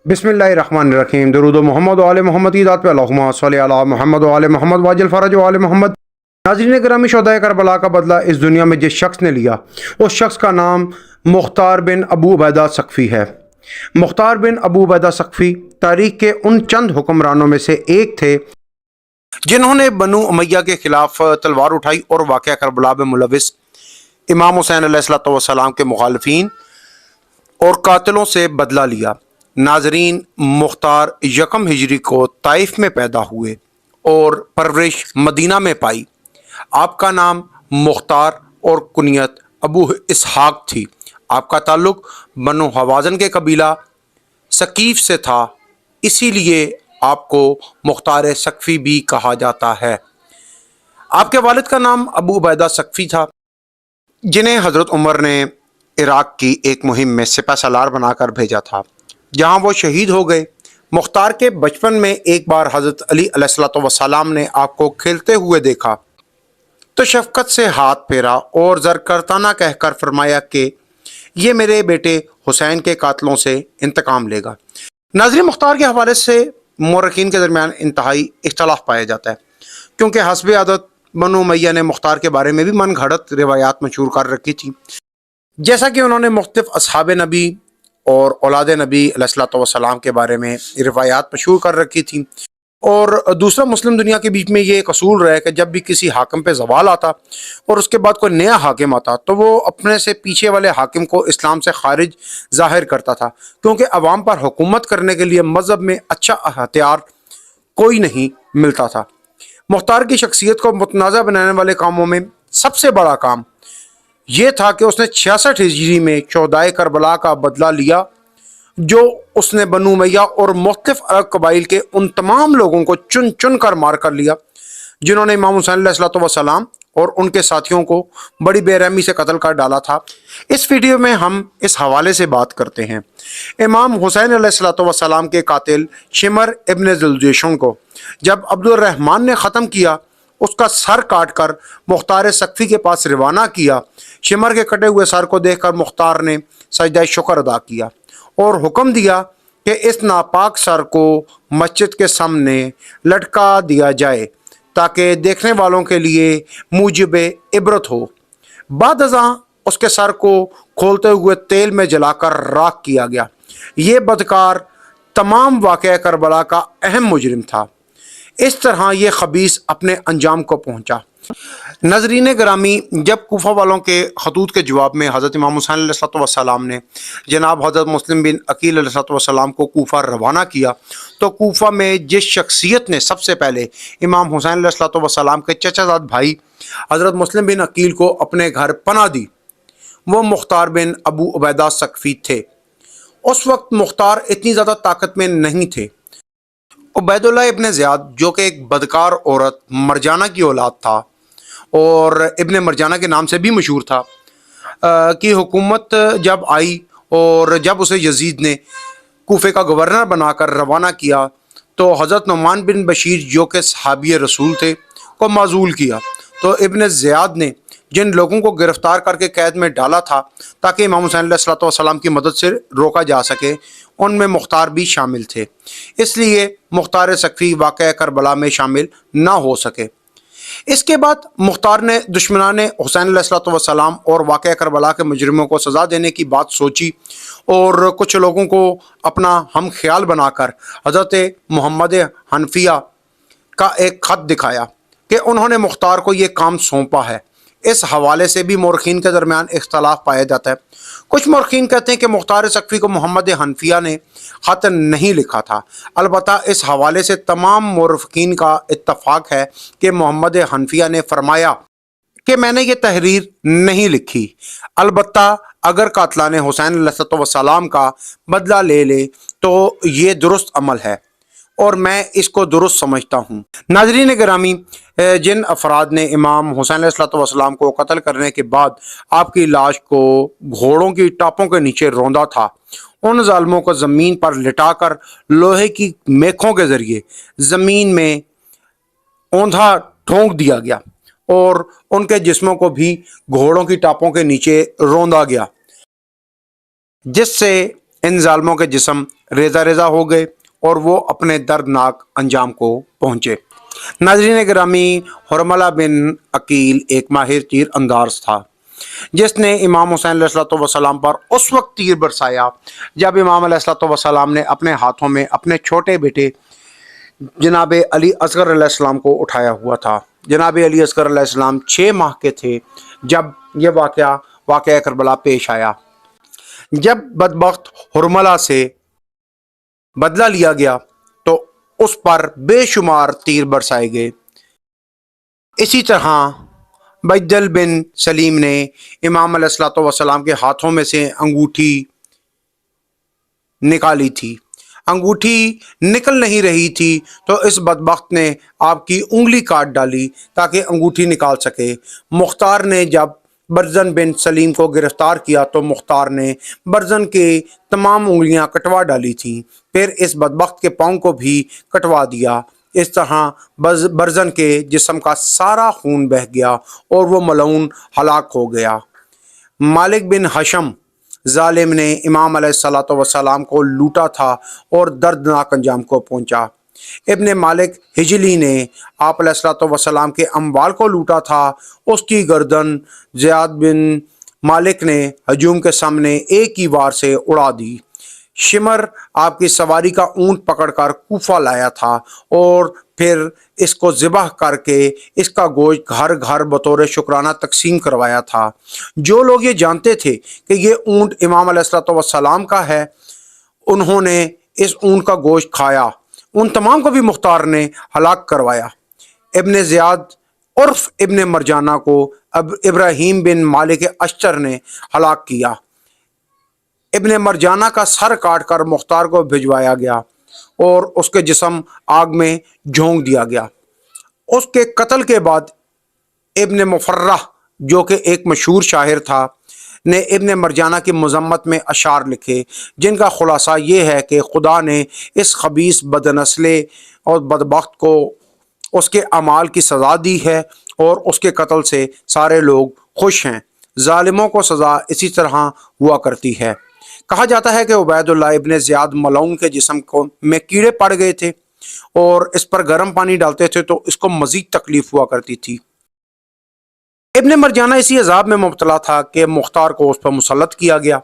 बिस्मिल्लाहिर्रहमानिर्रहीम। दरूद मोहम्मद व आले मोहम्मद की ज़ात पे अल्लाहुम्मा सल्लि अला मोहम्मद व आले मोहम्मद वाजिल फ़रज व आले मोहम्मद। नाज़रीन गिरामी, शोहदाए करबला का बदला इस दुनिया में जिस शख्स ने लिया, उस शख्स का नाम मुख्तार बिन अबू उबैदा सकफ़ी है। मुख्तार बिन अबू उबैदा सकफ़ी तारीख़ के उन चंद हुक्मरानों में से एक थे जिन्होंने बनु उमैया के खिलाफ तलवार उठाई और वाक़या करबला में मुलविस इमाम हुसैन अलैहिस्सलाम के मुखालिफिन और कातिलों से बदला लिया। नाजरीन, मुख्तार यकम हिजरी को ताइफ में पैदा हुए और परवरिश मदीना में पाई। आपका नाम मुख्तार और कुनियत अबू इसहाक थी। आपका ताल्लुक बनु हवाज़न के कबीला सकीफ़ से था, इसीलिए आपको मुख्तार सकफ़ी भी कहा जाता है। आपके वालिद का नाम अबू उबैदा सकफ़ी था, जिन्हें हज़रत उमर ने इराक़ की एक मुहिम में सिपह सालार बनाकर भेजा था, जहां वो शहीद हो गए। मुख्तार के बचपन में एक बार हज़रत अली अलैहिस्सलाम ने आपको खेलते हुए देखा तो शफ़क़त से हाथ फेरा और ज़रकरताना कहकर फरमाया कि ये मेरे बेटे हुसैन के कातलों से इंतकाम लेगा। नाज़रीन, मुख्तार के हवाले से मौरखीन के दरमियान इंतहाई इख्तलाफ पाया जाता है, क्योंकि हस्ब आदत बनु उमैया ने मुख्तार के बारे में भी मन घड़त रिवायात मशहूर कर रखी थी, जैसा कि उन्होंने मुख्तलिफ असहाब नबी और औलाद नबी अलैहिस्सलाम के बारे में रिवायात मशहूर कर रखी थी। और दूसरा, मुस्लिम दुनिया के बीच में ये एक असूल रहा है कि जब भी किसी हाकिम पे ज़वाल आता और उसके बाद कोई नया हाकिम आता तो वो अपने से पीछे वाले हाकिम को इस्लाम से खारिज ज़ाहिर करता था, क्योंकि अवाम पर हुकूमत करने के लिए मज़हब में अच्छा हथियार कोई नहीं मिलता था। मुख्तार की शख्सियत को मुतनाज़ा बनाने वाले कामों में सबसे बड़ा काम ये था कि उसने 66 हिजरी में शोहदाए करबला का बदला लिया, जो उसने बनु उमैया और मुख्तलिफ अरब कबाइल के उन तमाम लोगों को चुन चुन कर मार कर लिया जिन्होंने इमाम हुसैन अलैहिस्सलाम और उनके साथियों को बड़ी बेरहमी से कत्ल कर डाला था। इस वीडियो में हम इस हवाले से बात करते हैं। इमाम हुसैन अलैहिस्सलाम के कातिल शिमर इब्न जुल्जशुन को जब अब्दुर्रहमान ने ख़त्म किया, उसका सर काट कर मुख्तार सकफ़ी के पास रवाना किया। शिमर के कटे हुए सर को देखकर मुख्तार ने सजदा शुक्र अदा किया और हुक्म दिया कि इस नापाक सर को मस्जिद के सामने लटका दिया जाए, ताकि देखने वालों के लिए मूजिब इबरत हो। बाद अज़ां उसके सर को खोलते हुए तेल में जलाकर राख किया गया। ये बदकार तमाम वाक़या करबला का अहम मुजरिम था। इस तरह ये खबीस अपने अंजाम को पहुँचा। नजरीन ग्रामी, जब कूफा वालों के खतूत के जवाब में हज़रत इमाम हुसैन अलैहिस्सलाम ने जनाब हज़रत मुस्लिम बिन अकील अलैहिस्सलाम को कूफा रवाना किया, तो कूफा में जिस शख्सियत ने सबसे पहले इमाम हुसैन अलैहिस्सलाम के चचाजाद भाई हज़रत मुस्लिम बिन अकील को अपने घर पनाह दी, वो मुख्तार बिन अबू उबैदा सकफ़ी थे। उस वक्त मुख्तार इतनी ज़्यादा ताकत में नहीं थे। उबैदुल्लाह इब्न ज़ियाद, जो कि एक बदकार औरत मरजाना की औलाद था और इब्न मरजाना के नाम से भी मशहूर था, की हुकूमत जब आई और जब उसे यजीद ने कूफे का गवर्नर बनाकर रवाना किया, तो हज़रत नुमान बिन बशीर, जो कि सहाबी रसूल थे, को माजूल किया। तो इब्न ज़ियाद ने जिन लोगों को गिरफ़्तार करके कैद में डाला था ताकि इमाम हुसैन अलैहिस्सलाम की मदद से रोका जा सके, उनमें मुख्तार भी शामिल थे। इसलिए मुख्तार सकफ़ी वाक़या करबला में शामिल ना हो सके। इसके बाद मुख्तार ने दुश्मनाने हुसैन अलैहिस्सलाम और वाक़या करबला के मुजरिमों को सज़ा देने की बात सोची और कुछ लोगों को अपना हम ख्याल बनाकर हज़रत मोहम्मद हनफिया का एक ख़त दिखाया कि उन्होंने मुख्तार को ये काम सौंपा है। इस हवाले से भी मौरखीन के दरमियान इख्तलाफ पाया जाता है। कुछ मौरखीन कहते हैं कि मुख्तार सकफ़ी को मोहम्मद हनफिया ने ख़त नहीं लिखा था। अलबत्ता इस हवाले से तमाम मौरखीन का इत्तफ़ाक़ है कि मोहम्मद हनफिया ने फरमाया कि मैंने ये तहरीर नहीं लिखी। अलबत्ता अगर कातलाने हुसैन अलैहिस्सलाम का बदला ले ले तो ये दुरुस्त अमल है और मैं इसको दुरुस्त समझता हूँ। नाज़रीन गिरामी, जिन अफराद ने इमाम हुसैन अलैहिस्सलाम को कत्ल करने के बाद आपकी लाश को घोड़ों की टापों के नीचे रौंदा था, उन ज़ालिमों को ज़मीन पर लिटाकर लोहे की मेखों के ज़रिए ज़मीन में औंधा ठोंक दिया गया और उनके जिस्मों को भी घोड़ों की टापों के नीचे रौंदा गया, जिससे ان ظالموں کے جسم ریزہ ریزہ ہو گئے اور وہ اپنے دردناک انجام کو پہنچے۔ ناظرین گرامی، حرملہ بن عقیل ایک ماہر تیر انداز تھا جس نے امام حسین علیہ الصلوۃ والسلام پر اس وقت تیر برسایا جب امام علیہ الصلوۃ والسلام نے اپنے ہاتھوں میں اپنے چھوٹے بیٹے جناب علی اصغر علیہ السلام کو اٹھایا ہوا تھا۔ جناب علی اصغر علیہ السلام 6 ماہ کے تھے جب یہ واقعہ کربلا پیش آیا، جب بدبخت حرملہ سے بدلہ لیا گیا تو اس پر بے شمار تیر برسائے گئے۔ اسی طرح بجدل بن سلیم نے امام علیہ الصلوۃ والسلام کے ہاتھوں میں سے انگوٹھی نکالی تھی۔ انگوٹھی نکل نہیں رہی تھی تو اس بدبخت نے آپ کی انگلی کاٹ ڈالی تاکہ انگوٹھی نکال سکے۔ مختار نے جب برزن بن سلیم کو گرفتار کیا تو مختار نے برزن کے تمام انگلیاں کٹوا ڈالی تھیں، پھر اس بدبخت کے پاؤں کو بھی کٹوا دیا۔ اس طرح برزن کے جسم کا سارا خون بہہ گیا اور وہ ملعون ہلاک ہو گیا۔ مالک بن حشم ظالم نے امام علیہ الصلوۃ والسلام کو لوٹا تھا اور دردناک انجام کو پہنچا۔ ابن مالک ہجلی نے آپ علیہ الصلوۃ والسلام کے اموال کو لوٹا تھا۔ اس کی گردن زیاد بن مالک نے ہجوم کے سامنے ایک ہی وار سے اڑا دی۔ شمر آپ کی سواری کا اونٹ پکڑ کر کوفہ لایا تھا اور پھر اس کو ذبح کر کے اس کا گوشت گھر گھر بطور شکرانہ تقسیم کروایا تھا۔ جو لوگ یہ جانتے تھے کہ یہ اونٹ امام علیہ الصلوۃ والسلام کا ہے، انہوں نے اس اونٹ کا گوشت کھایا۔ ان تمام کو بھی مختار نے ہلاک کروایا۔ ابن زیاد عرف ابن مرجانہ کو ابراہیم بن مالک اشتر نے ہلاک کیا۔ ابن مرجانہ کا سر کاٹ کر مختار کو بھجوایا گیا اور اس کے جسم آگ میں جھونک دیا گیا۔ اس کے قتل کے بعد ابن مفرح جو کہ ایک مشہور شاعر تھا نے ابن مرجانہ کی مذمت میں اشعار لکھے جن کا خلاصہ یہ ہے کہ خدا نے اس خبیث بدنسلے اور بدبخت کو اس کے اعمال کی سزا دی ہے اور اس کے قتل سے سارے لوگ خوش ہیں۔ ظالموں کو سزا اسی طرح ہوا کرتی ہے۔ کہا جاتا ہے کہ عبید اللہ ابن زیاد ملعون کے جسم میں کیڑے پڑ گئے تھے اور اس پر گرم پانی ڈالتے تھے تو اس کو مزید تکلیف ہوا کرتی تھی۔ ابن مرجانہ اسی عذاب میں مبتلا تھا کہ مختار کو اس پر مسلط کیا گیا۔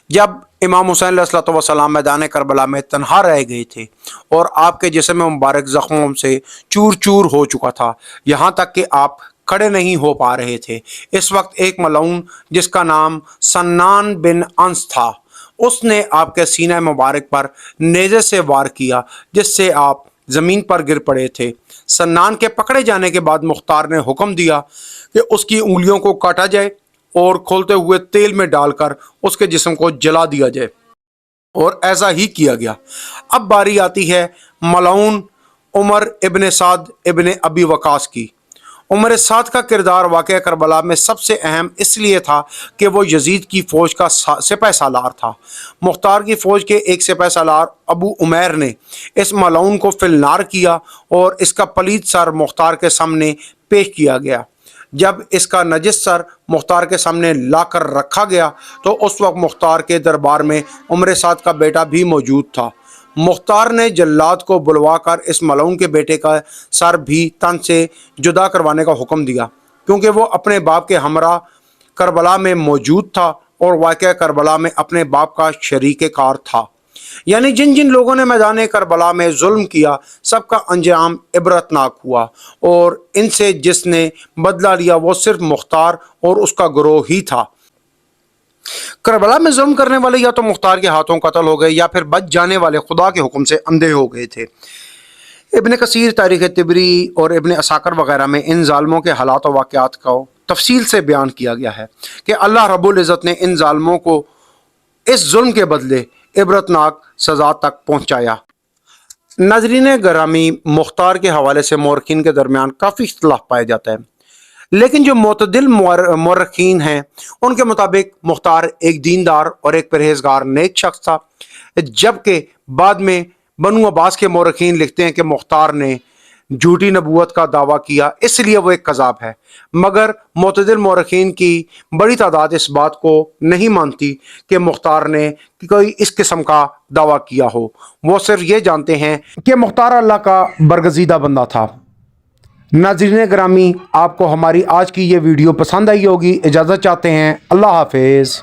جب امام حسین علیہ الصلوۃ والسلام میدان کربلا میں تنہا رہ گئے تھے اور آپ کے جسم مبارک زخموں سے چور چور ہو چکا تھا، یہاں تک کہ آپ کھڑے نہیں ہو پا رہے تھے، اس وقت ایک ملعون جس کا نام سنان بن انس تھا، اس نے آپ کے سینہ مبارک پر نیزے سے وار کیا جس سے آپ زمین پر گر پڑے تھے۔ سنان کے پکڑے جانے کے بعد مختار نے حکم دیا کہ اس کی انگلیوں کو کاٹا جائے اور کھولتے ہوئے تیل میں ڈال کر اس کے جسم کو جلا دیا جائے، اور ایسا ہی کیا گیا۔ اب باری آتی ہے ملعون عمر ابن سعد ابن ابی وقاص کی۔ عمر سعد کا کردار واقعہ کربلا میں سب سے اہم اس لیے تھا کہ وہ یزید کی فوج کا سپہ سالار تھا۔ مختار کی فوج کے ایک سپہ سالار ابو عمیر نے اس ملعون کو فی النار کیا اور اس کا پلید سر مختار کے سامنے پیش کیا گیا۔ جب اس کا نجس سر مختار کے سامنے لا کر رکھا گیا تو اس وقت مختار کے دربار میں عمر سعد کا بیٹا بھی موجود تھا۔ مختار نے جلاد کو بلوا کر اس ملعون کے بیٹے کا سر بھی تن سے جدا کروانے کا حکم دیا، کیونکہ وہ اپنے باپ کے ہمراہ کربلا میں موجود تھا اور واقعہ کربلا میں اپنے باپ کا شریک کار تھا۔ یعنی جن جن لوگوں نے میدان کربلا میں ظلم کیا سب کا انجام عبرتناک ہوا، اور ان سے جس نے بدلہ لیا وہ صرف مختار اور اس کا گروہ ہی تھا۔ کربلا میں ظلم کرنے والے یا تو مختار کے ہاتھوں قتل ہو گئے یا پھر بچ جانے والے خدا کے حکم سے اندھے ہو گئے تھے۔ ابن کثیر، تاریخ طبری اور ابن عساکر وغیرہ میں ان ظالموں کے حالات و واقعات کو تفصیل سے بیان کیا گیا ہے کہ اللہ رب العزت نے ان ظالموں کو اس ظلم کے بدلے عبرتناک سزا تک پہنچایا۔ ناظرین گرامی، مختار کے حوالے سے مورخین کے درمیان کافی اختلاف پایا جاتا ہے، لیکن جو معتدل مورخین ہیں ان کے مطابق مختار ایک دیندار اور ایک پرہیزگار نیک شخص تھا، جبکہ بعد میں بنو عباس کے مورخین لکھتے ہیں کہ مختار نے جھوٹی نبوت کا دعویٰ کیا، اس لیے وہ ایک کذاب ہے۔ مگر معتدل مورخین کی بڑی تعداد اس بات کو نہیں مانتی کہ مختار نے کوئی اس قسم کا دعویٰ کیا ہو۔ وہ صرف یہ جانتے ہیں کہ مختار اللہ کا برگزیدہ بندہ تھا۔ ناظرین گرامی، آپ کو ہماری آج کی یہ ویڈیو پسند آئی ہوگی۔ اجازت چاہتے ہیں، اللہ حافظ۔